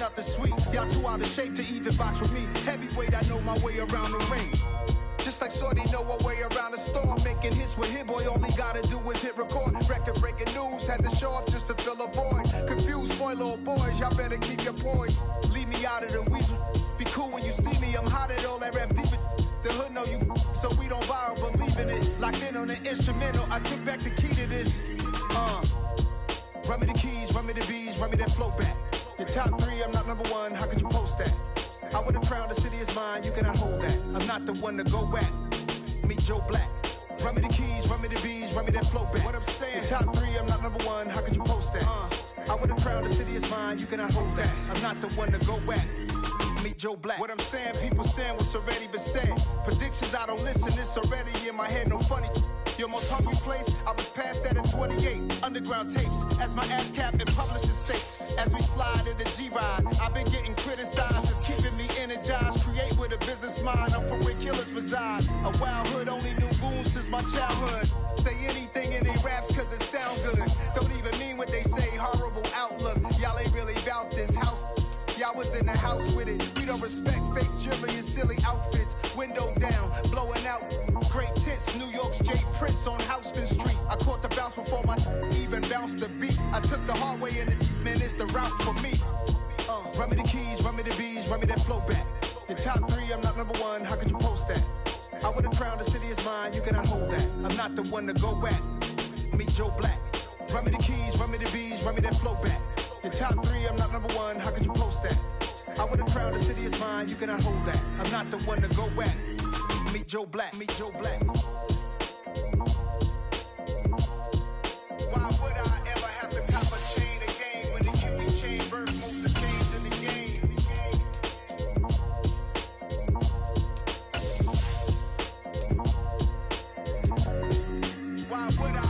out the suite. Y'all too out of shape to even box with me. Heavyweight, I know my way around the ring. Just like Shorty know her way around the storm. Making hits with Hit Boy, all he gotta do is hit record. Record breaking news, had to show up just to fill a void. Confused boy, little boys, y'all better keep your poise. Leave me out of the weasel. Be cool when you see me, I'm hot at all that rap deep. The hood know you, so we don't borrow, believe in it. Locked in on the instrumental, I took back the key to this. Run me the keys, run me the bees, run me that flow back. Your top 3, I'm not number 1, how could you post that? I would've crowned the city is mine, you cannot hold that. I'm not the one to go back. Meet Joe Black. Run me the keys, run me the bees, run me that flow back. What I'm saying, your top 3, I'm not number 1, how could you post that? I would've crowned the city is mine, you cannot hold that. I'm not the one to go back. Meet Joe Black. What I'm saying, people saying what's already been said. Predictions, I don't listen, it's already in my head, no funny. Your most hungry place, I was past that at 28. Underground tapes, as my ass cap in publishing states. As we slide in the G-Ride, I've been getting criticized. It's keeping me energized. Create with a business mind, I'm from where killers reside. A wild hood, only knew goons since my childhood. Say anything in they raps cause it sound good. Don't even mean what they say, horrible outlook. Y'all ain't really about this house. Y'all was in the house with it. We don't respect fake jewelry and silly outfits. Window down, blowing out great tits. New York's Jay Prince on Houston Street. I caught the bounce before my even bounced the beat. I took the hard way in it, man, it's the route for me. Run me the keys, run me the bees, run me that flow back. Your top 3, I'm not number 1, how could you post that? I would've crowned the city is mine, you cannot hold that. I'm not the one to go back. Meet Joe Black. Run me the keys, run me the bees, run me that flow back. Your top 3, I'm not number 1, how could you post that? I would've crowned the city is mine, you cannot hold that. I'm not the one to go back. Meet Joe Black, meet Joe Black. Why would I ever have to cop a chain again when the QB chain verse moves the chains in the game? Why would I?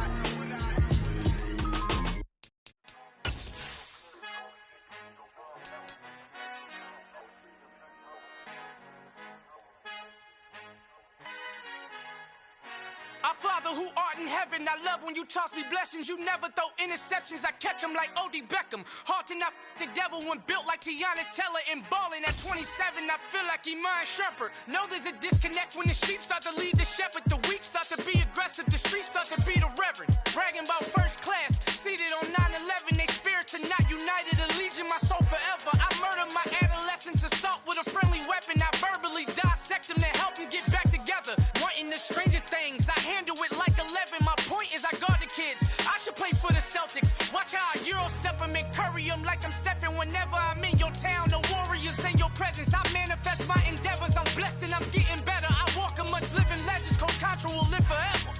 Our Father who art in heaven, I love when you toss me blessings. You never throw interceptions, I catch them like O.D. Beckham. Hard to knock the devil when built like Tiana Teller and balling at 27. I feel like Iman Shumpert. Know there's a disconnect when the sheep start to lead the shepherd. The weak start to be aggressive, the streets start to be the reverend. Bragging about first class, seated on 9/11. They spirits are not united, a legion, my soul forever. I murder my adolescence, assault with a friendly weapon. I verbally dissect them to help them get back together. Wanting the stranger things, I handle it like 11. My point is I guard the kids. I should play for the Celtics. Watch how I Euro step them and curry them like I'm Stephen. Whenever I'm in your town, the Warriors in your presence. I manifest my endeavors. I'm blessed and I'm getting better. I walk amongst living legends. Coach Contra will live forever.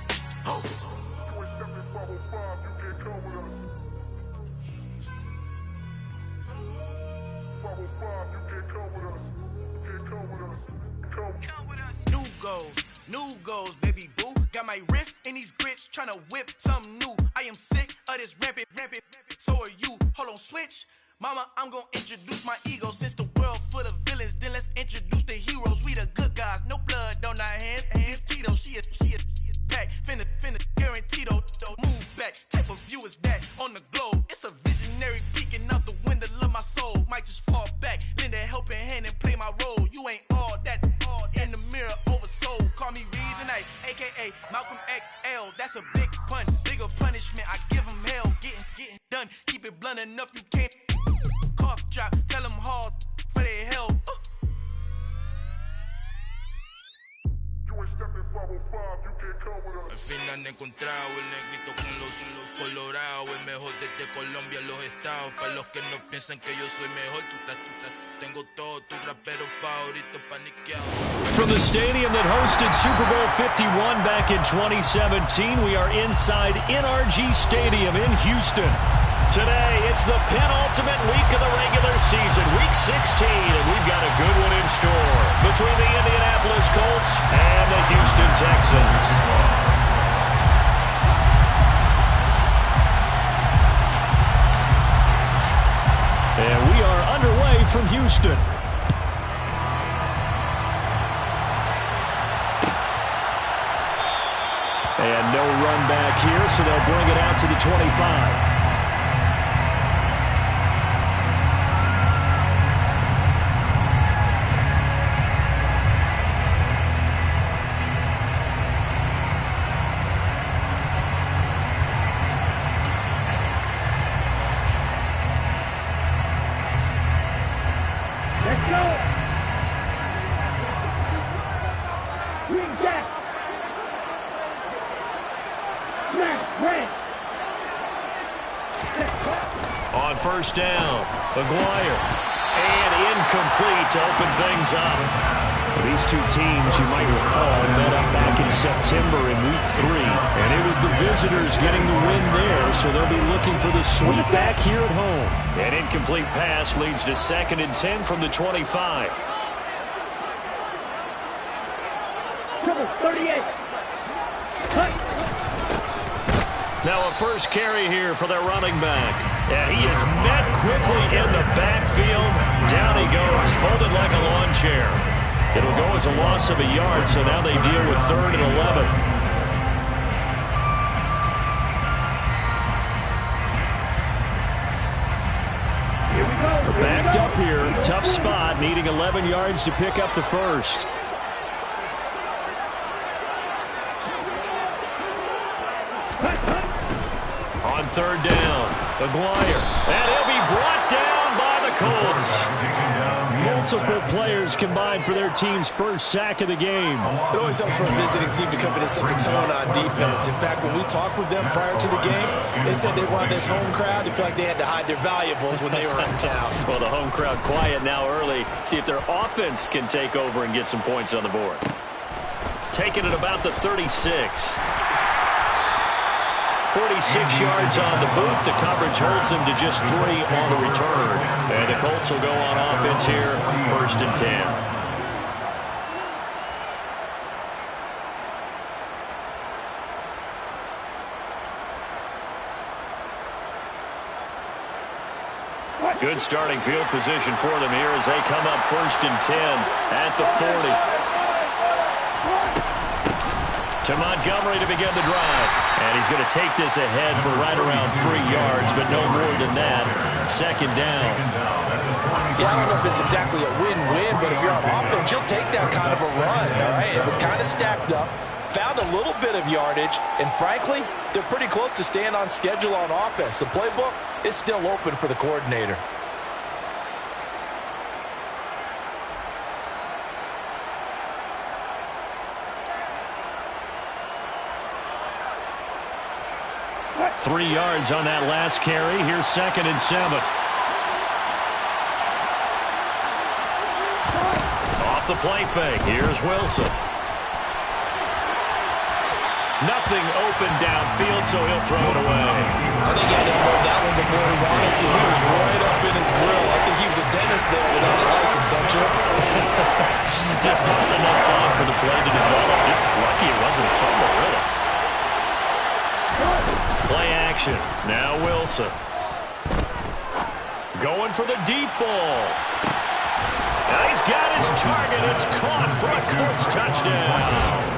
New goals, baby boo. Got my wrist in these grits, tryna whip something new. I am sick of this rampant. So are you. Hold on, switch. Mama, I'm gonna introduce my ego. Since the world full of villains, then let's introduce the heroes. We the good guys, no blood on our hands. It's Tito, she a pack. Finna guaranteed, move back. Type of view is that on the globe? It's a visionary peeking out the window of my soul. Might just fall back, lend a helping hand and play my role. You ain't all that, in the mirror oversold. Call me Reason A, aka Malcolm XL. That's a big pun, bigger punishment. I give him hell, getting done. Keep it blunt enough, you can't cough drop. Tell them hard for their health. Al fin han encontrado el negrito con los colorados, el mejor desde Colombia, los estados. Para los que no piensan que yo soy mejor, tengo todo, tu rapero favorito paniqueado. From the stadium that hosted Super Bowl 51 back in 2017, we are inside NRG Stadium in Houston. Today, it's the penultimate week of the regular season, Week 16, and we've got a good one in store between the Indianapolis Colts and the Houston Texans. And we are underway from Houston. And no run back here, so they'll bring it out to the 25. On first down, McGuire. And incomplete to open things up. These two teams, you might recall, met up back in September in Week 3. And it was the visitors getting the win there, so they'll be looking for the sweep back here at home. An incomplete pass leads to 2nd and 10 from the 25. 38. Now a first carry here for their running back. And he is met quickly in the backfield. Down he goes, folded like a lawn chair. It'll go as a loss of a yard, so now they deal with 3rd and 11. They're backed up here. Tough spot, needing 11 yards to pick up the first. On 3rd down, McGuire. And he'll be brought down by the Colts. Multiple players combined for their team's first sack of the game. It always helps for a visiting team to come in and set the tone on defense. In fact, when we talked with them prior to the game, they said they wanted this home crowd to feel like they had to hide their valuables when they were in town. Well, the home crowd quiet now early. See if their offense can take over and get some points on the board. Taking it about the 36. 46 yards on the boot. The coverage holds him to just 3 on the return. And the Colts will go on offense here, 1st and 10. Good starting field position for them here as they come up 1st and 10 at the 40. To Montgomery to begin the drive. And he's going to take this ahead for right around 3 yards, but no more than that. 2nd down. Yeah, I don't know if it's exactly a win-win, but if you're on offense, you'll take that kind of a run, all right? It was kind of stacked up, found a little bit of yardage, and frankly, they're pretty close to staying on schedule on offense. The playbook is still open for the coordinator. Three yards on that last carry. Here's 2nd and 7. Off the play fake. Here's Wilson. Nothing open downfield, so he'll throw it away. I think he had to load that one before he wanted to. He was right up in his grill. I think he was a dentist there without a license, don't you? Just not enough time for the play to develop. Lucky it wasn't a fumble, really. Play action. Now Wilson. Going for the deep ball. Now he's got his target. It's caught for a Colts touchdown.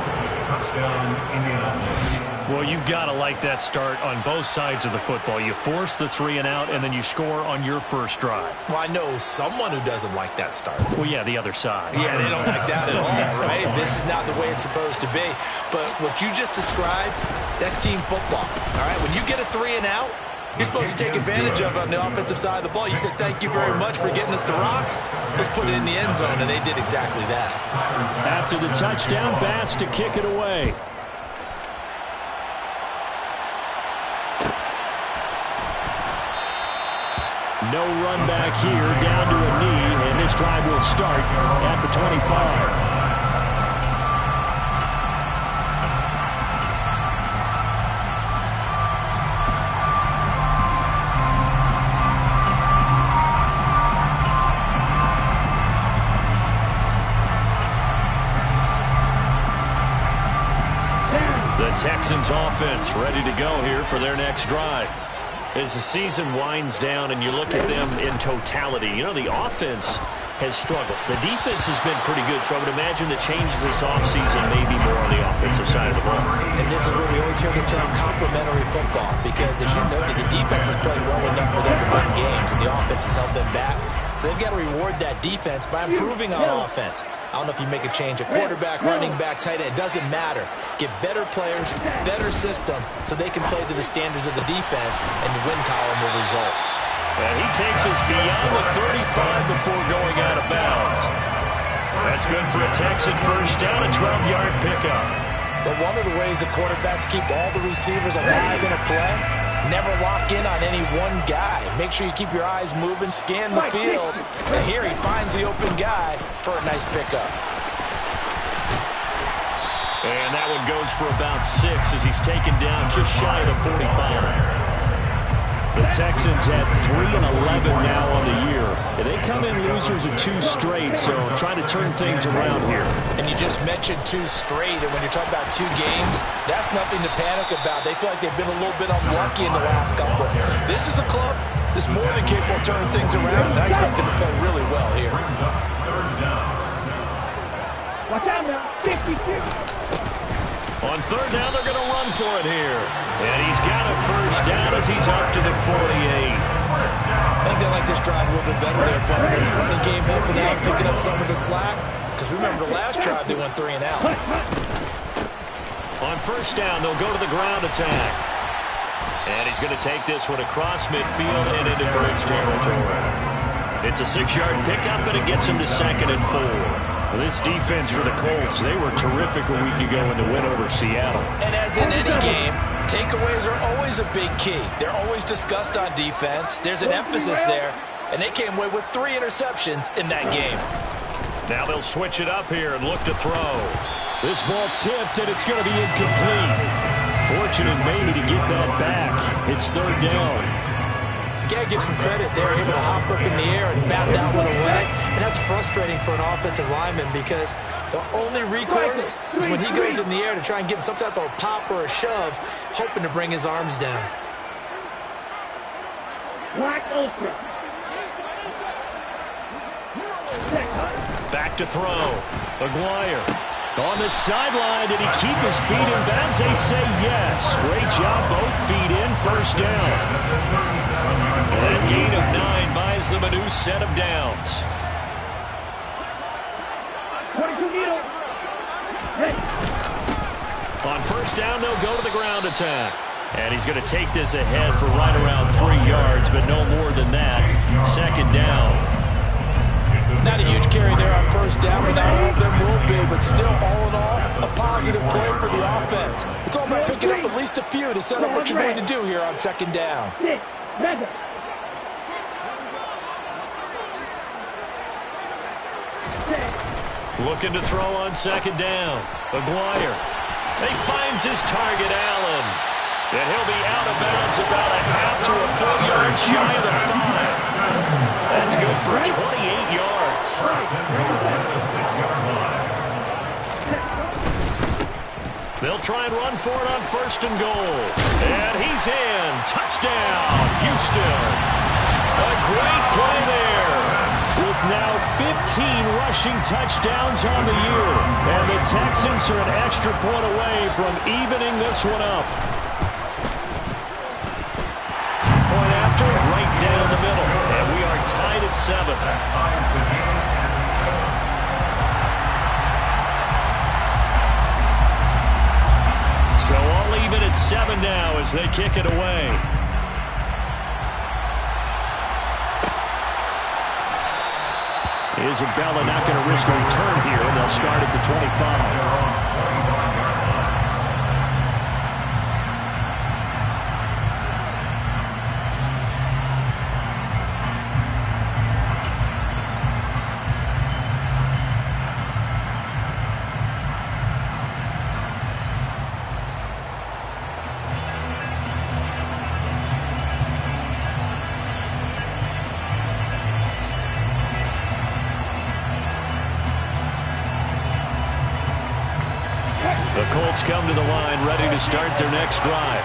Well, you've got to like that start on both sides of the football. You force the 3 and out, and then you score on your first drive. Well, I know someone who doesn't like that start. Well, yeah, the other side. Yeah, they don't like that at all, right? This is not the way it's supposed to be. But what you just described, that's team football, all right? When you get a 3 and out, you're supposed to take advantage of it on the offensive side of the ball. You said, thank you very much for getting us the rock. Let's put it in the end zone, and they did exactly that. After the touchdown, Bass to kick it away. No run back here, down to a knee, and this drive will start at the 25. The Texans offense ready to go here for their next drive. As the season winds down and you look at them in totality, you know, the offense has struggled. The defense has been pretty good, so I would imagine the changes this offseason may be more on the offensive side of the ball. And this is where we always hear the term complementary football, because as you noted, the defense has played well enough for them to win games, and the offense has held them back. So they've got to reward that defense by improving on offense. I don't know if you make a change at quarterback, running back, tight end. It doesn't matter. Get better players, better system, so they can play to the standards of the defense, and the win column will result. And he takes us beyond the 35 before going out of bounds. That's good for a Texan first down, a 12-yard pickup. But one of the ways the quarterbacks keep all the receivers alive in a play Never lock in on any one guy. Make sure you keep your eyes moving, scan the field. And here he finds the open guy for a nice pickup. And that one goes for about 6 as he's taken down just shy of the 45. The Texans had 3-11 now on the year. And they come in losers of 2 straight, so trying to turn things around here. And you just mentioned 2 straight, and when you're talking about 2 games, that's nothing to panic about. They feel like they've been a little bit unlucky in the last couple. This is a club that's more than capable of turning things around, and I expect them to play really well here. Watch out now, 52. On third down, they're going to run for it here. And he's got a first down as he's up to the 48. I think they like this drive a little bit better there, but the running game helping out, picking up some of the slack. Because remember, the last drive, they went 3 and out. On first down, they'll go to the ground attack. And he's going to take this one across midfield and into Birds territory. It's a 6-yard pickup, and it gets him to 2nd and 4. Well, this defense for the Colts, they were terrific a week ago in the win over Seattle. And as in any game, takeaways are always a big key. They're always discussed on defense. There's an emphasis there, and they came away with 3 interceptions in that game. Now they'll switch it up here and look to throw. This ball tipped, and it's going to be incomplete. Fortunate maybe to get that back. It's third down. You got to give some credit. They're able to hop up in the air and bat that one away. And that's frustrating for an offensive lineman because the only recourse is when he goes in the air to try and give him some type of a pop or a shove, hoping to bring his arms down. Black Ultra. Back to throw. Aguirre. On the sideline, did he keep his feet in bounds? They say yes. Great job, both feet in, first down. And that gain of 9 buys them a new set of downs. 22 meters. Hey. On first down, they'll go to the ground attack. And he's going to take this ahead for right around 3 yards, but no more than that. 2nd down. Not a huge carry there on first down, but not all of them will be. But still, all in all, a positive play for the offense. It's all about picking up at least a few to set up what you're going to do here on 2nd down. Looking to throw on 2nd down. Aguirre. He finds his target, Allen. And he'll be out of bounds about a half to a full yard shy of the 5. That's good for 28 yards. They'll try and run for it on 1st and goal. And he's in. Touchdown, Houston. A great play there. With now 15 rushing touchdowns on the year. And the Texans are an extra point away from evening this one up. Point after, right down the middle. And we are tied at 7. So all even at 7 now as they kick it away. Isabella not going to risk a return here, and they'll start at the 25. Come to the line, ready to start their next drive.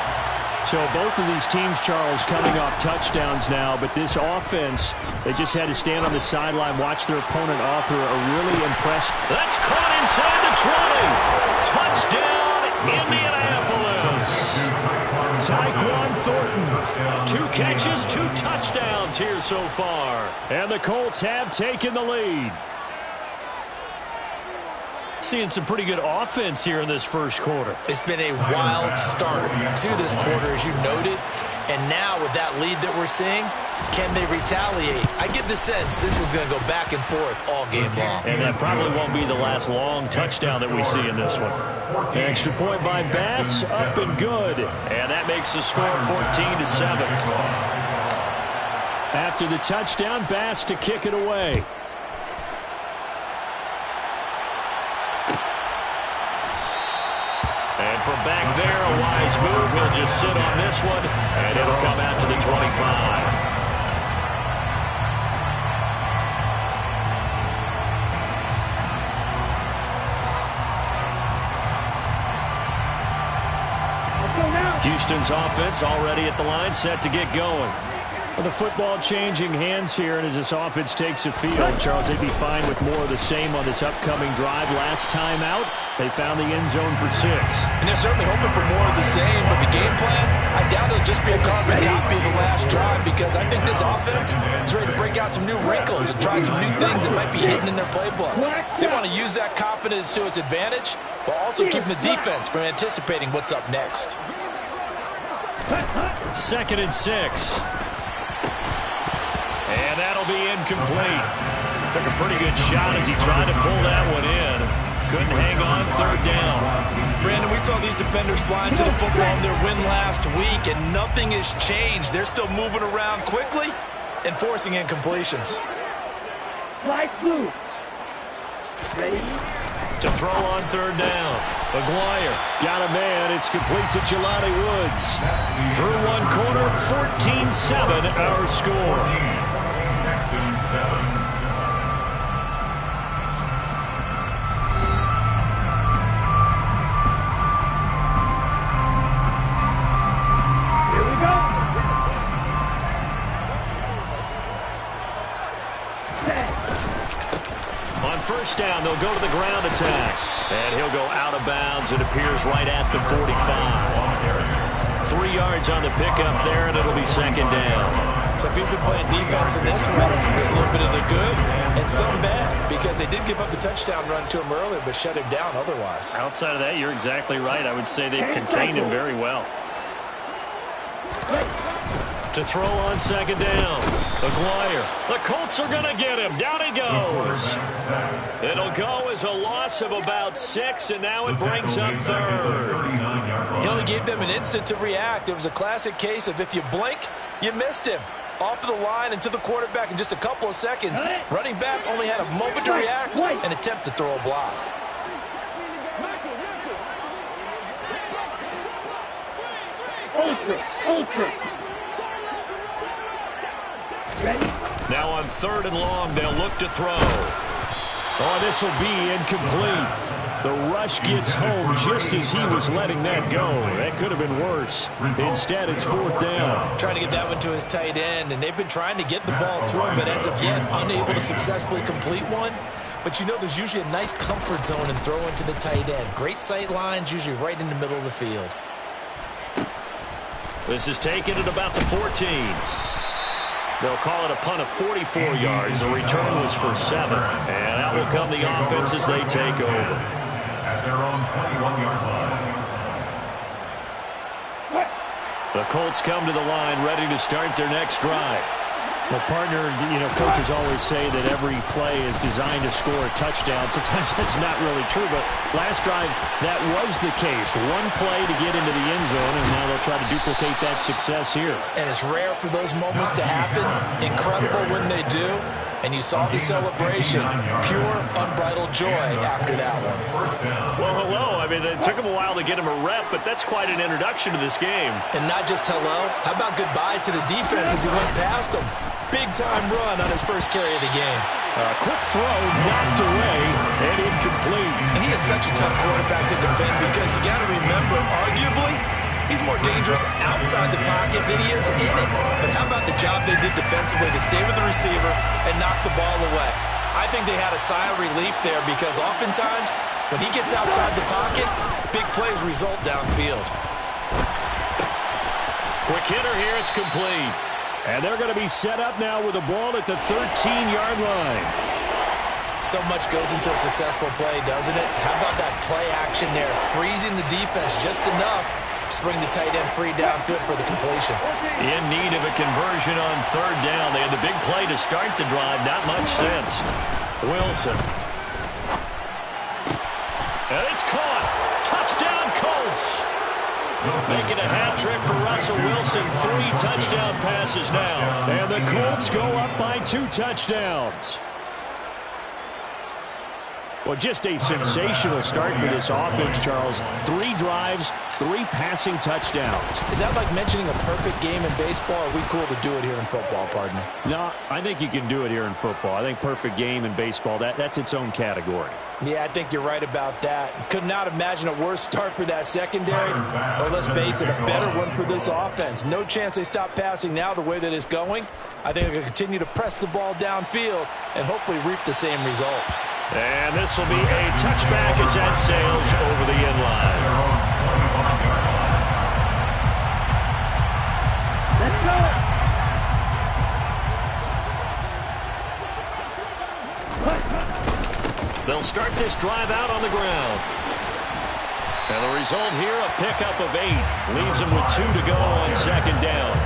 So both of these teams, Charles, coming off touchdowns now, but this offense, they just had to stand on the sideline, watch their opponent author a really impressive. That's caught inside the 20. Touchdown, Indianapolis. 2 catches, 2 touchdowns here so far. And the Colts have taken the lead. Seeing some pretty good offense here in this first quarter. It's been a wild start to this quarter, as you noted. And now with that lead that we're seeing, can they retaliate? I get the sense this one's going to go back and forth all game long. And that probably won't be the last long touchdown that we see in this one. An extra point by Bass, up and good. And that makes the score 14-7. After the touchdown, Bass to kick it away. And from back there, a wise move. He'll just sit on this one, and it'll come out to the 25. Houston's offense already at the line, set to get going. Well, the football changing hands here, and as this offense takes a field, Charles, they'd be fine with more of the same on this upcoming drive. Last time out, they found the end zone for 6. And they're certainly hoping for more of the same, but the game plan, I doubt it'll just be a carbon copy of the last drive, because I think this offense is ready to break out some new wrinkles and try some new things that might be hidden in their playbook. They want to use that confidence to its advantage, while also keeping the defense from anticipating what's up next. 2nd and 6. And that'll be incomplete. Took a pretty good shot as he tried to pull that one in. Couldn't hang on 3rd down. Brandon, we saw these defenders flying to the football in their win last week, and nothing has changed. They're still moving around quickly and forcing incompletions. Fly blue. Ready? To throw on 3rd down. McGuire got a man. It's complete to Jelani Woods. Through one corner, 14-7 our score. Texans 7. First down, they'll go to the ground attack. And he'll go out of bounds. It appears right at the 45. 3 yards on the pickup there, and it'll be 2nd down. So if you've been playing defense in this one, there's a little bit of the good and some bad, because they did give up the touchdown run to him earlier, but shut him down otherwise. Outside of that, you're exactly right. I would say they've contained him very well. To throw on 2nd down. McGuire. The Colts are going to get him. Down he goes. It'll go as a loss of about 6, and now it brings up 3rd. He only gave them an instant to react. It was a classic case of if you blink, you missed him. Off of the line and to the quarterback in just a couple of seconds. Running back only had a moment to react and attempt to throw a block. Ultra. Now on 3rd and long, they'll look to throw. Oh, this will be incomplete. The rush gets home just as he was letting that go. That could have been worse. Instead, it's 4th down. Trying to get that one to his tight end, and they've been trying to get the ball to him, but as of yet, unable to successfully complete one. But you know there's usually a nice comfort zone in throwing to the tight end. Great sight lines, usually right in the middle of the field. This is taken at about the 14. They'll call it a punt of 44 yards. The return was for 7. And out will come the offense as they take over. At their own 21-yard line. The Colts come to the line ready to start their next drive. Well, partner, you know, coaches always say that every play is designed to score a touchdown. Sometimes that's not really true, but last drive, that was the case. One play to get into the end zone, and now they'll try to duplicate that success here. And it's rare for those moments to happen. Incredible when they do. And you saw the celebration. Pure, unbridled joy after that one. Well, hello. I mean, it took him a while to get him a rep, but that's quite an introduction to this game. And not just hello. How about goodbye to the defense as he went past him? Big-time run on his first carry of the game. A quick throw, knocked away, and incomplete. And he is such a tough quarterback to defend because you got to remember, arguably, he's more dangerous outside the pocket than he is in it. But how about the job they did defensively to stay with the receiver and knock the ball away? I think they had a sigh of relief there because oftentimes when he gets outside the pocket, big plays result downfield. Quick hitter here, it's complete. And they're going to be set up now with the ball at the 13-yard line. So much goes into a successful play, doesn't it? How about that play action there, freezing the defense just enough Just bring the tight end free downfield for the completion. In need of a conversion on third down. They had the big play to start the drive. Not much sense. Wilson. And it's caught. Touchdown, Colts. Making a hat trick for Russell Wilson. 3 touchdown passes now. And the Colts go up by 2 touchdowns. Well, just a sensational start for this offense, Charles. 3 drives, 3 passing touchdowns. Is that like mentioning a perfect game in baseball, or are we cool to do it here in football, partner? No, I think you can do it here in football. I think perfect game in baseball, that's its own category. Yeah, I think you're right about that. Could not imagine a worse start for that secondary. Or let's face it, a better one for this offense. No chance they stop passing now the way that it's going. I think they're going to continue to press the ball downfield and hopefully reap the same results. And this will be a touchback as that sails over the end line. Let's go. They'll start this drive out on the ground. And the result here, a pickup of 8. Leaves them with 2 to go on second down.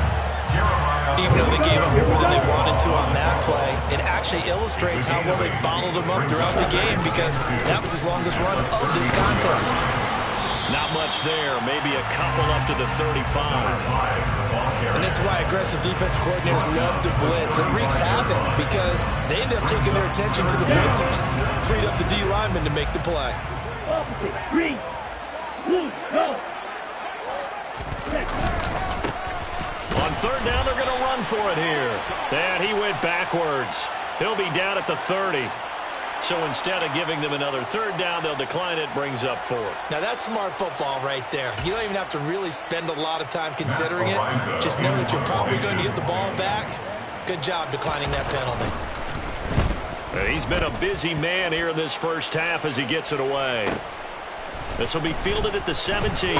Even though they gave up more than they wanted to on that play, it actually illustrates how well they bottled them up throughout the game, because that was his longest run of this contest. Not much there. Maybe a couple up to the 35. And this is why aggressive defensive coordinators love to blitz. It wreaks havoc because they end up taking their attention to the blitzers. Freed up the D lineman to make the play. Opposite, 3, 2, go. On third down, they're going to run for it here. And he went backwards. He'll be down at the 30. So instead of giving them another third down, they'll decline it, brings up 4. Now that's smart football right there. You don't even have to really spend a lot of time considering it. Just know that you're probably going to get the ball back. Good job declining that penalty. He's been a busy man here in this first half as he gets it away. This will be fielded at the 17.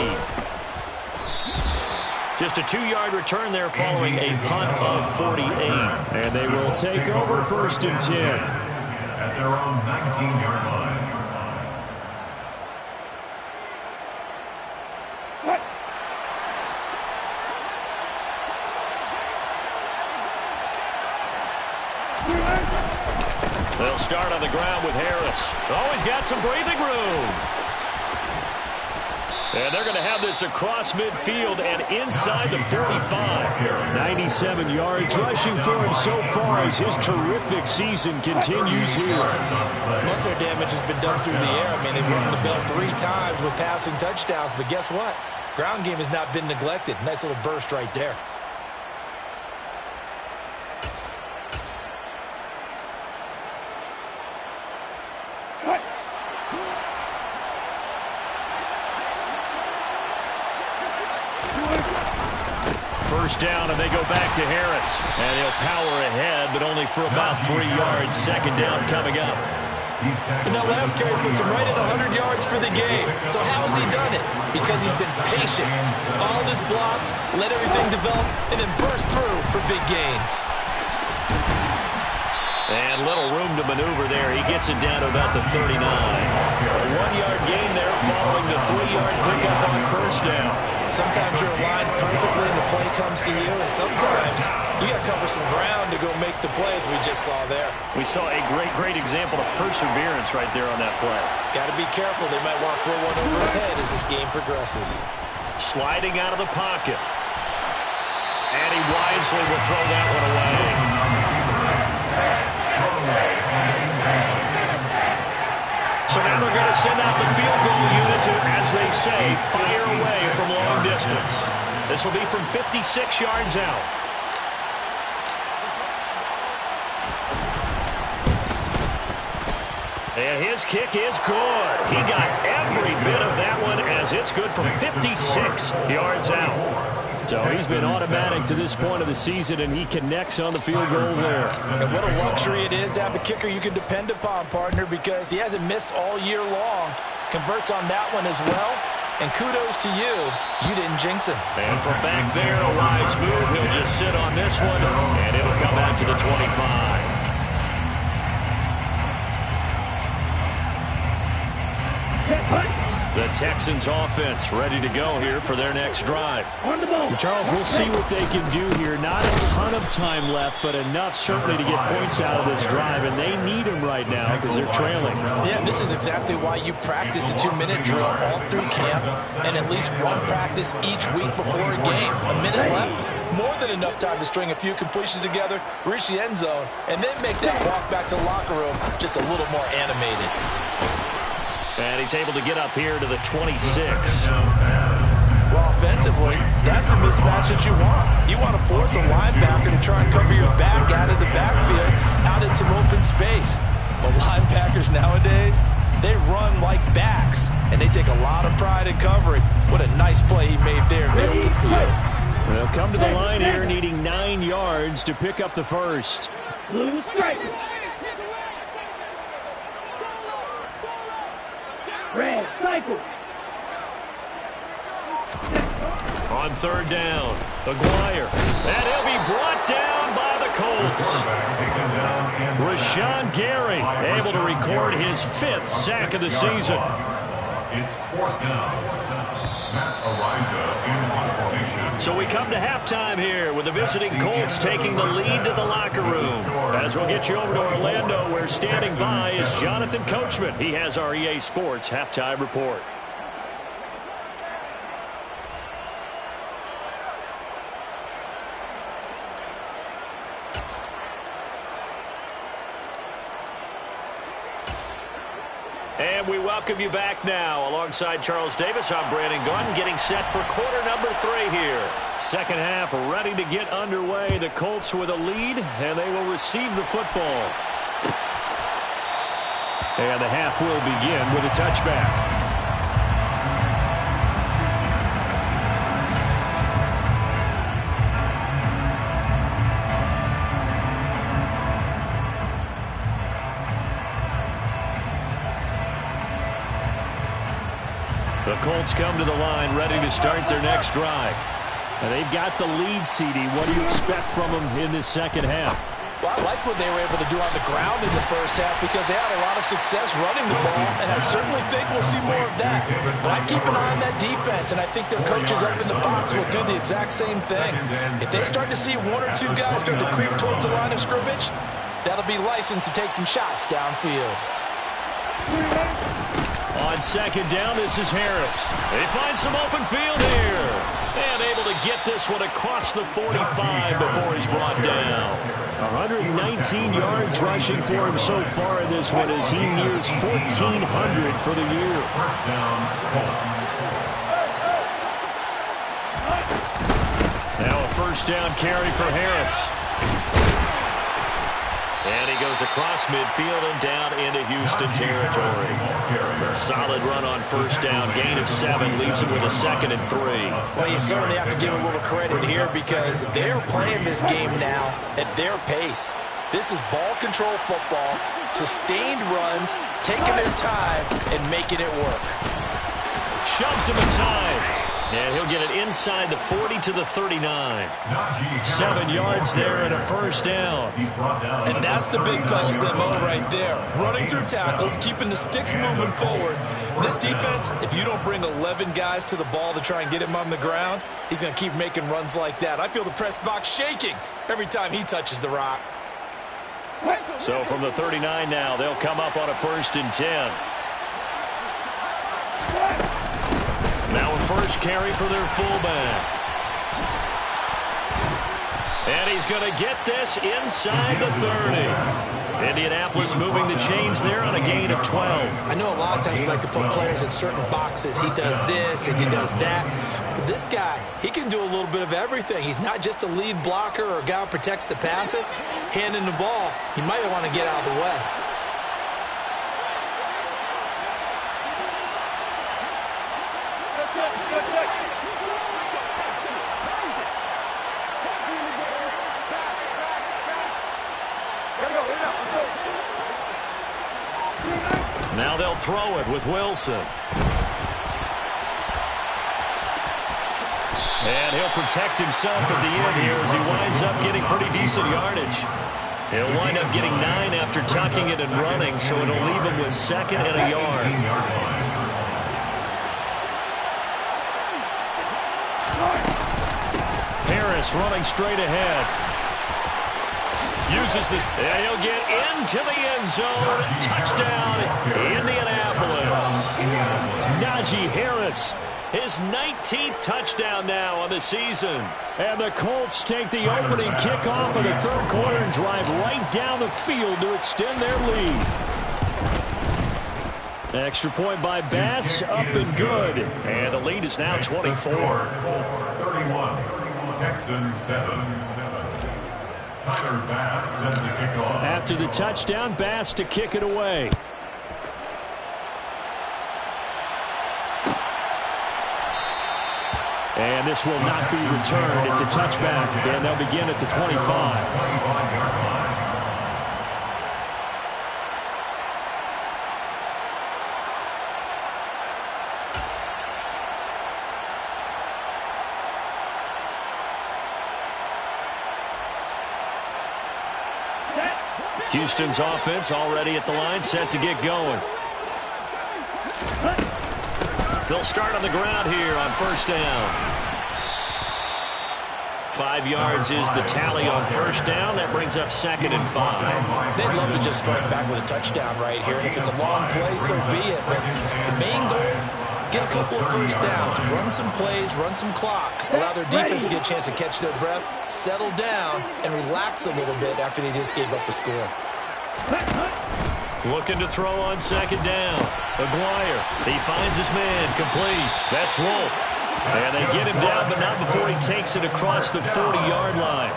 Just a 2-yard return there following a punt of 48. And they will take over 1st and 10. At their own 19-yard line. They'll start on the ground with Harris. Always got some breathing room. And they're going to have this across midfield and inside the 45. 97 yards rushing for him so far as his terrific season continues here. Most of their damage has been done through the air. I mean, they've run the bell 3 times with passing touchdowns, but guess what? Ground game has not been neglected. Nice little burst right there. First down, and they go back to Harris. And he'll power ahead, but only for about 3 yards. Second down coming up. And that last carry puts him right at 100 yards for the game. So how has he done it? Because he's been patient, followed his blocks, let everything develop, and then burst through for big gains. And little room to maneuver there. He gets it down to about the 39. A 1-yard gain there following the 3-yard pickup on first down. Sometimes you're aligned perfectly and the play comes to you, and sometimes you got to cover some ground to go make the play, as we just saw there. We saw a great example of perseverance right there on that play. Got to be careful. They might want to throw one over his head as this game progresses. Sliding out of the pocket. And he wisely will throw that one away. So now they're going to send out the field goal unit to, as they say, fire away from long distance. This will be from 56 yards out. And his kick is good. He got every bit of that one as it's good from 56 yards out. So he's been automatic to this point of the season, and he connects on the field goal there. And what a luxury it is to have a kicker you can depend upon, partner, because he hasn't missed all year long. Converts on that one as well. And kudos to you. You didn't jinx him. And from back there, a wise move. He'll just sit on this one, and it'll come back to the 25. The Texans offense ready to go here for their next drive. On the ball. Charles, we'll see what they can do here. Not a ton of time left, but enough certainly to get points out of this drive, and they need them right now because they're trailing. Yeah, this is exactly why you practice a 2-minute drill all through camp and at least one practice each week before a game. A minute left, more than enough time to string a few completions together, reach the end zone, and then make that walk back to the locker room just a little more animated. And he's able to get up here to the 26. Well, offensively, that's the mismatch that you want. You want to force a linebacker to try and cover your back out of the backfield, out in some open space. But linebackers nowadays, they run like backs, and they take a lot of pride in covering. What a nice play he made there in the open field. They'll come to the line here needing 9 yards to pick up the first. Blue stripe. Red cycle. On third down, Aguirre. And he'll be brought down by the Colts. Rashawn Gary able to record his 5th sack of the season. It's 4th down. Matt Araiza in hot formation. So we come to halftime here with the visiting Colts taking the lead to the locker room. As we'll get you over to Orlando, where standing by is Jonathan Coachman. He has our EA Sports halftime report. And we welcome you back now. Alongside Charles Davis, I'm Brandon Gunn, getting set for quarter number 3 here. Second half ready to get underway. The Colts with a lead, and they will receive the football. And the half will begin with a touchback. The Colts come to the line ready to start their next drive. And they've got the lead, CD. What do you expect from them in this second half? Well, I like what they were able to do on the ground in the first half because they had a lot of success running the ball, and I certainly think we'll see more of that. But I keep an eye on that defense, and I think their coaches up in the box will do the exact same thing. If they start to see 1 or 2 guys start to creep towards the line of scrimmage, that'll be licensed to take some shots downfield. On second down, this is Harris. They find some open field here. And able to get this one across the 45 before he's brought down. 119 yards rushing for him so far in this one as he nears 1,400 for the year. First down, Colts. Now a first down carry for Harris. And he goes across midfield and down into Houston territory. A solid run on first down. Gain of 7 leaves him with a 2nd and 3. Well, you certainly have to give a little credit here because they're playing this game now at their pace. This is ball control football, sustained runs, taking their time and making it work. Shoves him aside. And he'll get it inside the 40 to the 39. 7 yards there and a first down. And that's the big fella's MO right there. Running through tackles, keeping the sticks moving forward. This defense, if you don't bring 11 guys to the ball to try and get him on the ground, he's going to keep making runs like that. I feel the press box shaking every time he touches the rock. So from the 39 now, they'll come up on a 1st and 10. Now a first carry for their fullback. And he's going to get this inside the 30. Indianapolis moving the chains there on a gain of 12. I know a lot of times we like to put players in certain boxes. He does this and he does that. But this guy, he can do a little bit of everything. He's not just a lead blocker or a guy who protects the passer. Handing the ball, he might want to get out of the way. Now they'll throw it with Wilson. And he'll protect himself at the end here as he winds up getting pretty decent yardage. He'll wind up getting 9 after tucking it and running, so it'll leave him with 2nd and a yard. Harris running straight ahead. Uses this, and he'll get into the end zone. Touchdown, Indianapolis. Najee Harris, his 19th touchdown now on the season. And the Colts take the opening kickoff of the third quarter and drive right down the field to extend their lead. Extra point by Bass, up and good. And the lead is now 24. Colts 31, Texans 7. Tyler Bass sends the kickoff. After the touchdown, Bass to kick it away. And this will not be returned. It's a touchback, and they'll begin at the 25. Houston's offense already at the line, set to get going. They'll start on the ground here on first down. 5 yards is the tally on first down. That brings up 2nd and 5. They'd love to just strike back with a touchdown right here. And if it's a long play, so be it. But the main goal, get a couple of first downs. Run some plays, run some clock. Allow their defense to get a chance to catch their breath, settle down, and relax a little bit after they just gave up a score. Looking to throw on 2nd down. Aguirre, he finds his man, complete. That's Wolf. And they get him down, but not before he takes it across the 40-yard line.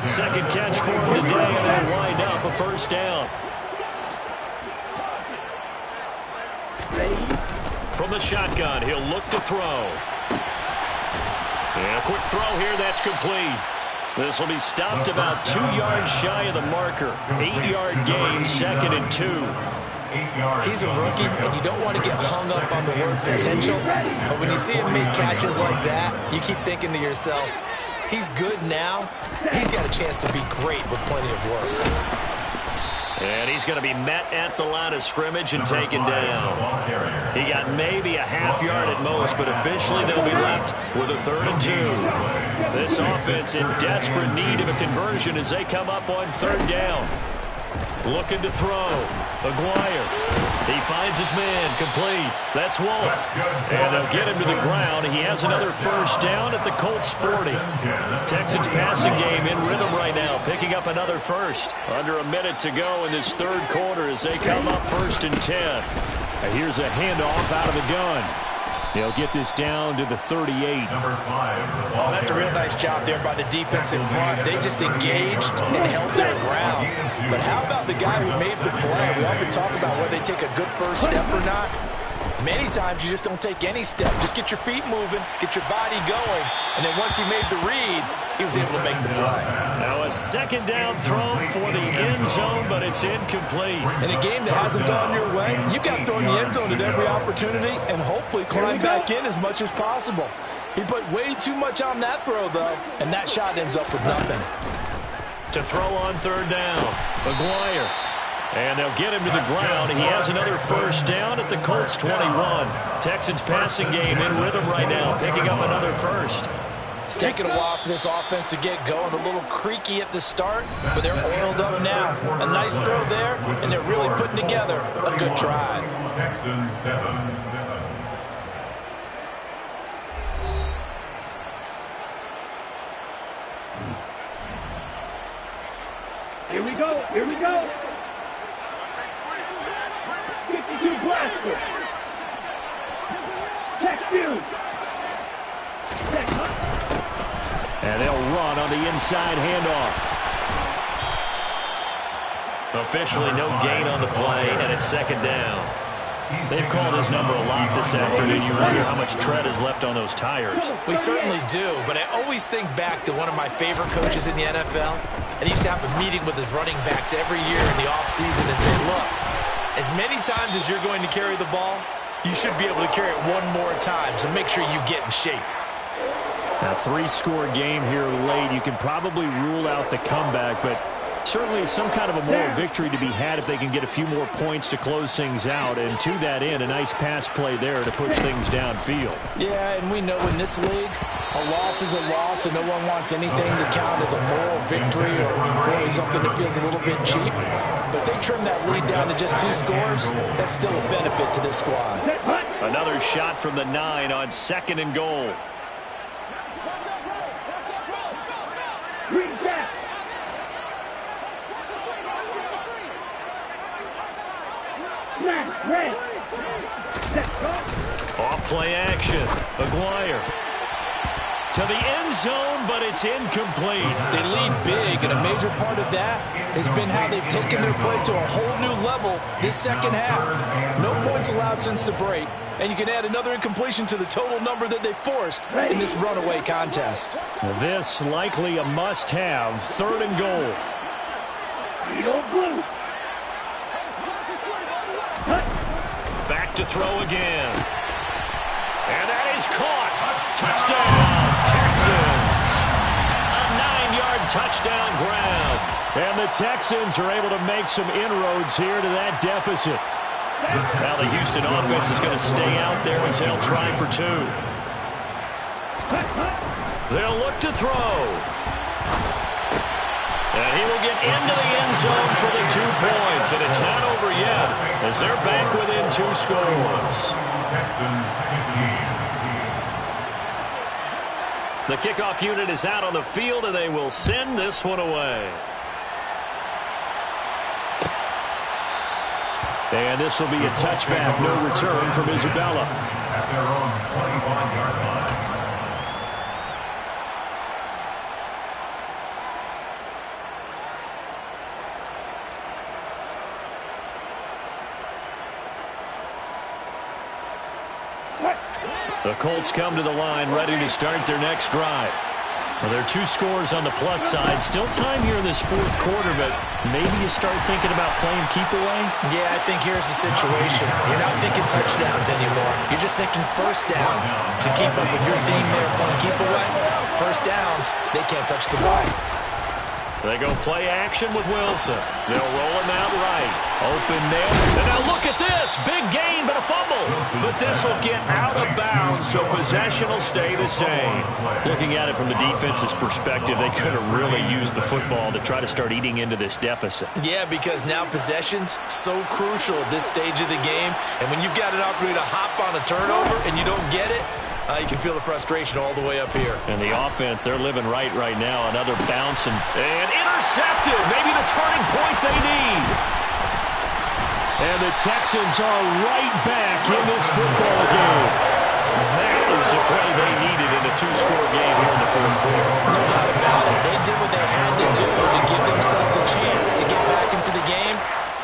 Second catch for him today, and they'll wind up a first down. From the shotgun, he'll look to throw. And a quick throw here, that's complete. This will be stopped about 2 yards shy of the marker. 8-yard gain, 2nd and 2. He's a rookie, and you don't want to get hung up on the word potential. But when you see him make catches like that, you keep thinking to yourself, he's good now. He's got a chance to be great with plenty of work. And he's going to be met at the line of scrimmage and taken down. He got maybe a half yard at most, but officially they'll be left with a 3rd and 2. This offense in desperate need of a conversion as they come up on 3rd down. Looking to throw. Aguirre. He finds his man, complete. That's Wolf. And they'll get him to the ground. He has another first down at the Colts 40. Texans passing game in rhythm right now, picking up another first. Under a minute to go in this third quarter as they come up 1st and 10. And here's a handoff out of the gun. They'll get this down to the 38. Oh, that's a real nice job there by the defense in front. They just engaged and held their ground. But how about the guy who made the play? We often talk about whether they take a good first step or not. Many times you just don't take any step. Just get your feet moving, get your body going, and then once he made the read, he was able to make the play. Now a 2nd down throw for the end zone, but it's incomplete. In a game that hasn't gone your way, you got to throw in the end zone at every opportunity and hopefully climb back in as much as possible. He put way too much on that throw, though, and that shot ends up with nothing. To throw on 3rd down, Aguirre. And they'll get him to the ground. He has another first down at the Colts 21. Texans passing game in rhythm right now, picking up another first. It's taken a while for this offense to get going. A little creaky at the start, but they're oiled up now. A nice throw there, and they're really putting together a good drive. Texans 7. Here we go. Here we go. 52 blaster. Check view. And they'll run on the inside handoff. Officially no gain on the play, and it's 2nd down. They've called his number a lot this afternoon. You wonder how much tread is left on those tires. We certainly do, but I always think back to one of my favorite coaches in the NFL, and he used to have a meeting with his running backs every year in the offseason and say, look, as many times as you're going to carry the ball, you should be able to carry it one more time, so make sure you get in shape. A 3-score game here late. You can probably rule out the comeback, but Certainly some kind of a moral victory to be had if they can get a few more points to close things out. And to that end, a nice pass play there to push things downfield. Yeah, and we know in this league, a loss is a loss, and no one wants anything to count as a moral victory or really something that feels a little bit cheap. But if they trim that lead down to just 2 scores, that's still a benefit to this squad. Another shot from the 9 on 2nd and goal. Off play action. Maguire to the end zone, but it's incomplete. They lead big, and a major part of that has been how they've taken their play to a whole new level this second half. No points allowed since the break, and you can add another incompletion to the total number that they forced in this runaway contest. This likely a must-have. 3rd and goal. Back to throw again. And that is caught. Touchdown, Texans. A 9-yard touchdown grab. And the Texans are able to make some inroads here to that deficit. Now the Houston offense is going to stay out there as they'll try for 2. They'll look to throw. And he will get into the end zone for the 2 points. And it's not over yet as they're back within 2 scores. Texans 15. The kickoff unit is out on the field, and they will send this one away. And this will be a touchback, no return from Isabella. At their own 25-yard line. The Colts come to the line ready to start their next drive. Well, there are 2 scores on the plus side. Still time here in this 4th quarter, but maybe you start thinking about playing keep away? Yeah, I think here's the situation. You're not thinking touchdowns anymore. You're just thinking first downs. To keep up with your theme there, playing keep away, first downs, they can't touch the ball. They go play action with Wilson. They'll roll him out right. Open there. And now look at this. Big gain, but a fumble. But this will get out of bounds, so possession will stay the same. Looking at it from the defense's perspective, they could have really used the football to try to start eating into this deficit. Yeah, because now possession's so crucial at this stage of the game. And when you've got an opportunity to hop on a turnover and you don't get it, you can feel the frustration all the way up here. And the offense, they're living right now. Another bounce and intercepted. Maybe the turning point they need. And the Texans are right back in this football game. That is the play they needed in a 2-score game here in the 4th quarter. No doubt about it. They did what they had to do to give themselves a chance to get back into the game.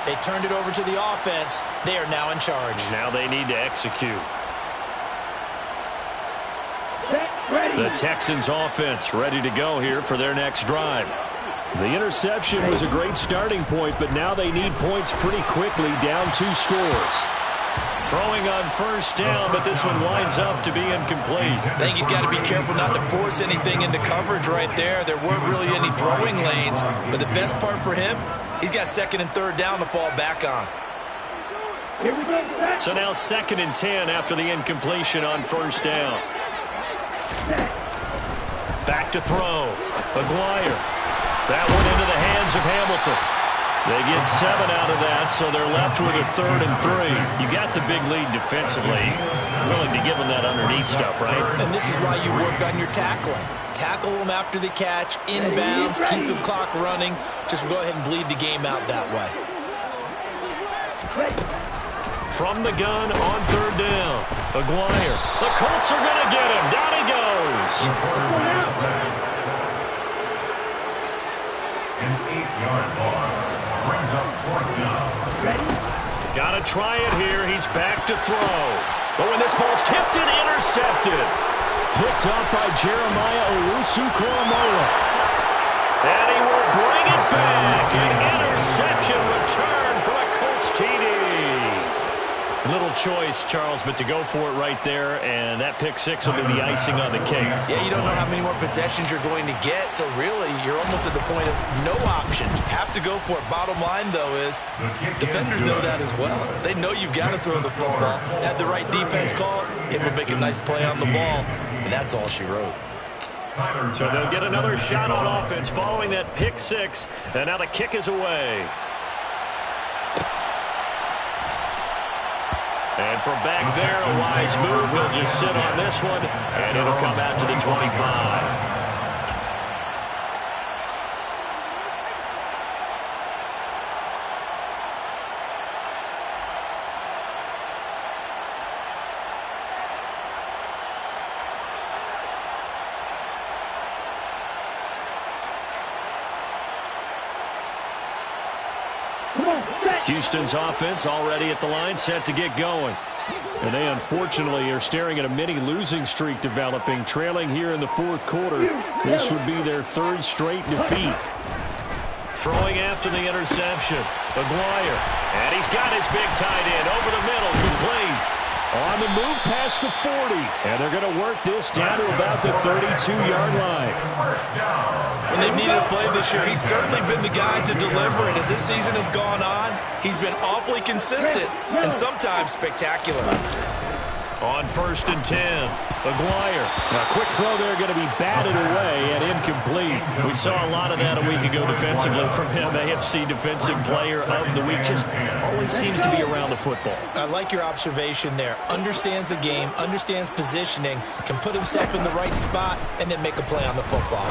They turned it over to the offense. They are now in charge. Now they need to execute. The Texans offense ready to go here for their next drive. The interception was a great starting point, but now they need points pretty quickly, down 2 scores. Throwing on first down, but this one winds up to be incomplete. I think he's got to be careful not to force anything into coverage right there. There weren't really any throwing lanes, but the best part for him, he's got 2nd and 3rd down to fall back on. So now 2nd and 10 after the incompletion on first down. Back to throw. Maguire. That one into the hands of Hamilton. They get 7 out of that, so they're left with a 3rd and 3. You got the big lead defensively. Willing to give them that underneath stuff, right? And this is why you work on your tackling. Tackle them after the catch, inbounds, keep the clock running. Just go ahead and bleed the game out that way. From the gun on 3rd down. Maguire. The Colts are going to get him. Down he goes. An 8-yard loss brings up 4th down. Got to try it here. He's back to throw. But when this ball's tipped and intercepted. Picked up by Jeremiah Owusu-Koramoah. And he will bring it back. An interception return for a Colts TD. Little choice choice, Charles, but to go for it right there, and that pick six will be the icing on the cake. Yeah, you don't know how many more possessions you're going to get, so really you're almost at the point of no options. Have to go for it. Bottom line, though, is defenders know that as well. They know you've got to throw the football. Have the right defense call, it will make a nice play on the ball, and that's all she wrote. So they'll get another shot on offense following that pick six, and now the kick is away. And from back there, a wise move. He'll just sit on this one, and it'll come out to the 25. Houston's offense already at the line, set to get going. And they unfortunately are staring at a mini losing streak developing, trailing here in the fourth quarter. This would be their third straight defeat. Throwing after the interception, Aguirre. And he's got his big tight end over the middle, complete. On the move past the 40. And they're going to work this down to about the 32-yard line. When they've needed a play this year, he's certainly been the guy to deliver it. As this season has gone on, he's been awfully consistent and sometimes spectacular. On 1st and 10, Aguirre. A quick throw there going to be batted away and incomplete. We saw a lot of that a week ago defensively from him. AFC Defensive Player of the Week. Just always seems to be around the football. I like your observation there. Understands the game, understands positioning, can put himself in the right spot, and then make a play on the football.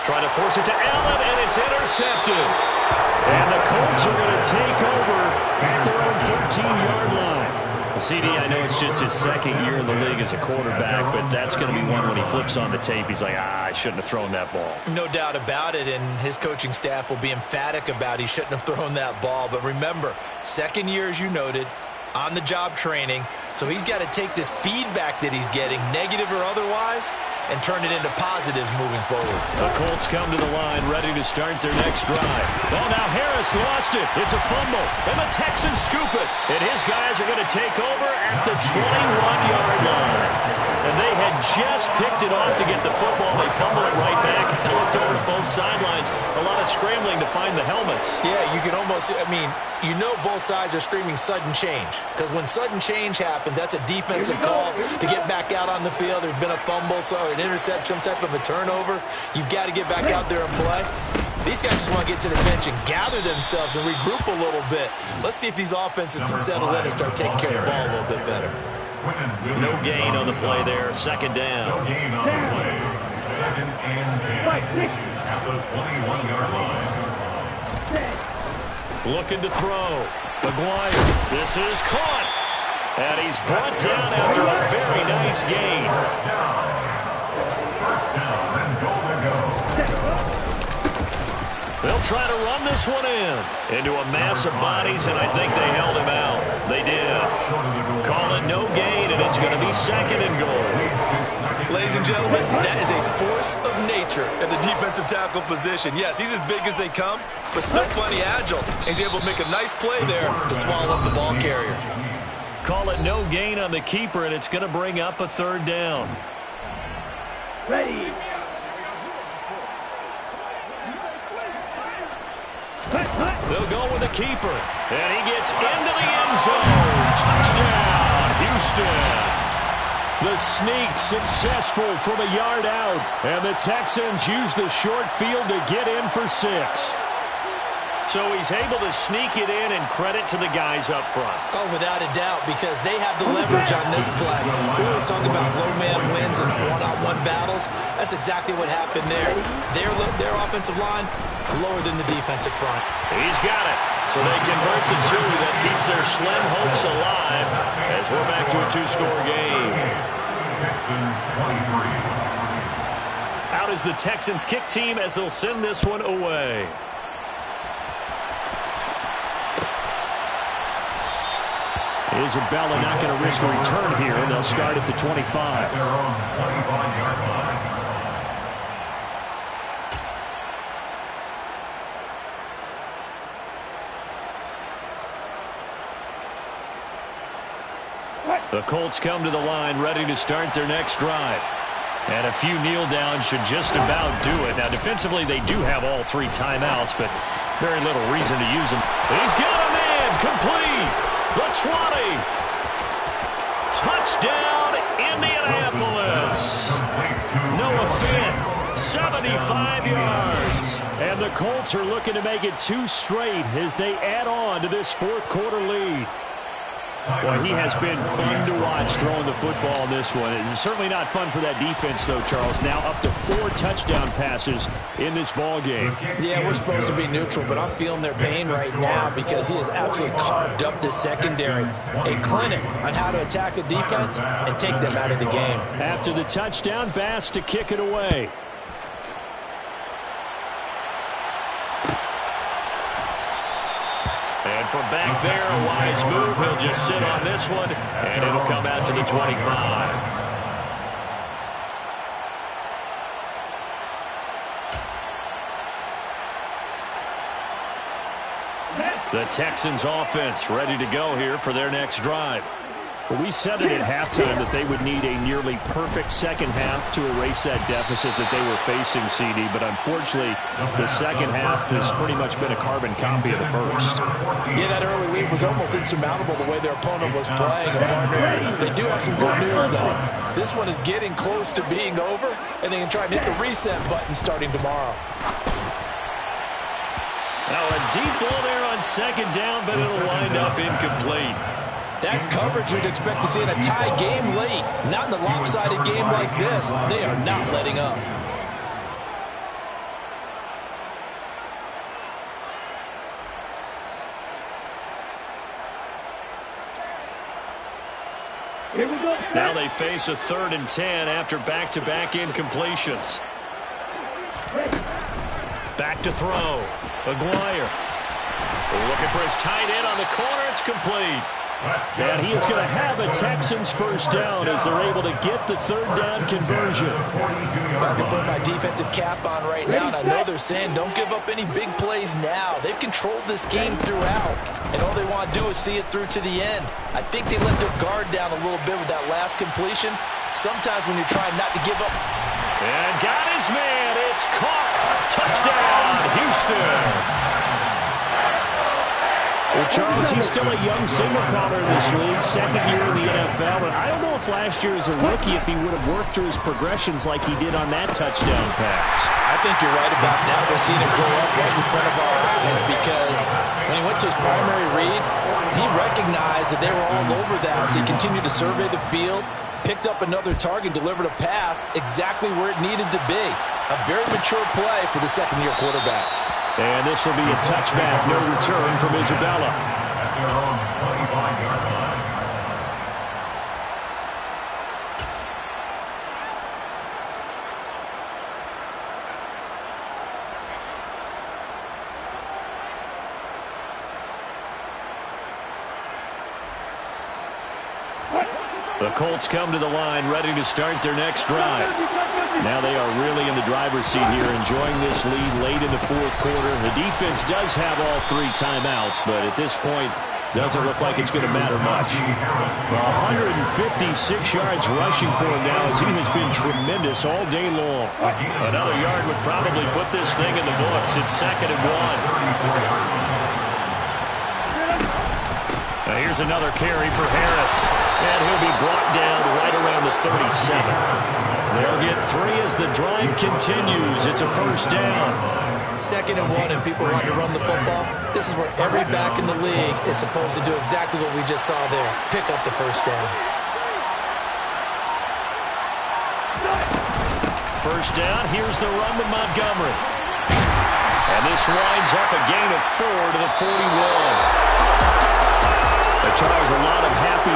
Trying to force it to Allen, and it's intercepted. And the Colts are going to take over at their own 13-yard line. CD, I know it's just his second year in the league as a quarterback, but that's going to be one when he flips on the tape. He's like, I shouldn't have thrown that ball. No doubt about it, and his coaching staff will be emphatic about he shouldn't have thrown that ball. But remember, second year, as you noted, on-the-job training, so he's got to take this feedback that he's getting, negative or otherwise, and turn it into positives moving forward. The Colts come to the line, ready to start their next drive. Oh, now Harris lost it. It's a fumble, and the Texans scoop it. And his guys are going to take over at the 21-yard line. And they had just picked it off to get the football. They fumble it right back. And looked over to both sidelines. A lot of scrambling to find the helmets. Yeah, you can almost, I mean, you know both sides are screaming sudden change. Because when sudden change happens, that's a defensive call to get back out on the field. There's been a fumble, so an interception, some type of a turnover. You've got to get back out there and play. These guys just want to get to the bench and gather themselves and regroup a little bit. Let's see if these offenses can settle in and start taking care of the ball a little bit better. No gain on the play there. Second down. No gain on the play. Second and 10 at the 21-yard line. Looking to throw. Aguirre. This is caught. And he's brought down after a very nice gain. First down and goal to go. They'll try to run this one into a mass of bodies, and I think they held him out. They did. Call it no gain, and it's going to be second and goal. Ladies and gentlemen, that is a force of nature at the defensive tackle position. Yes, he's as big as they come, but still plenty agile. He's able to make a nice play there to swallow up the ball carrier. Call it no gain on the keeper, and it's going to bring up a third down. Ready. They'll go with the keeper, and he gets into the end zone. Touchdown, Houston. The sneak successful from a yard out, and the Texans use the short field to get in for 6. So he's able to sneak it in, and credit to the guys up front. Oh, without a doubt, because they have the leverage on this play. We always talk about low man wins and one-on-one battles. That's exactly what happened there. Their offensive line lower than the defensive front. He's got it. So they convert the two. That keeps their slim hopes alive as we're back to a 2-score game. Texans 23. Out is the Texans kick team as they'll send this one away. Isabella not going to risk a return here, and they'll start at the 25. Their own 25-yard line. The Colts come to the line ready to start their next drive. And a few kneel downs should just about do it. Now, defensively, they do have all 3 timeouts, but very little reason to use them. He's got a man complete. The 20. Touchdown, Indianapolis. Noah Fant, 75 yards. And the Colts are looking to make it 2 straight as they add on to this 4th quarter lead. Well, he has been fun to watch throwing the football in this one. It's certainly not fun for that defense, though, Charles. Now up to 4 touchdown passes in this ball game. Yeah, we're supposed to be neutral, but I'm feeling their pain right now because he has absolutely carved up this secondary. A clinic on how to attack a defense and take them out of the game. After the touchdown, Bass to kick it away. And from back there, a wise move. He'll just sit on this one, and it'll come out to the 25. The Texans offense ready to go here for their next drive. Well, we said it at halftime that they would need a nearly perfect second half to erase that deficit that they were facing, CD. But unfortunately, the second half has pretty much been a carbon copy of the first. Yeah, that early lead was almost insurmountable the way their opponent was playing. They do have some good news, though. This one is getting close to being over, and they can try and hit the reset button starting tomorrow. Now a deep ball there on second down, but it'll wind up incomplete. That's coverage you'd expect to see in a tie game late. Not in a lopsided game like this. They are not letting up. Here we go. Now they face a 3rd and 10 after back-to-back incompletions. Back to throw. Aguirre. Looking for his tight end on the corner. It's complete. And he is going to have a Texans first down as they're able to get the 3rd down conversion. I can put my defensive cap on right now, and I know they're saying don't give up any big plays now. They've controlled this game throughout, and all they want to do is see it through to the end. I think they let their guard down a little bit with that last completion. Sometimes when you're trying not to give up. And got his man. It's caught. Touchdown, Houston. Well, Charles, he's still a young signal caller in this league, 2nd year in the NFL. And I don't know if last year as a rookie, if he would have worked through his progressions like he did on that touchdown pass. I think you're right about that. We're seeing him grow up right in front of our eyes because when he went to his primary read, he recognized that they were all over that. So he continued to survey the field, picked up another target, delivered a pass exactly where it needed to be. A very mature play for the 2nd-year quarterback. And this will be a touchback, no return from Isabella. The Colts come to the line ready to start their next drive. Now they are really in the driver's seat here, enjoying this lead late in the 4th quarter. The defense does have all 3 timeouts, but at this point, doesn't look like it's going to matter much. 156 yards rushing for him now as he has been tremendous all day long. Another yard would probably put this thing in the books. It's 2nd and 1. Now here's another carry for Harris. And he'll be brought down right around the 37. They'll get 3 as the drive continues. It's a first down. 2nd and 1 and people want to run the football. This is where every back in the league is supposed to do exactly what we just saw there. Pick up the first down. First down. Here's the run to Montgomery. And this winds up a gain of 4 to the 41. Charles, a lot of happy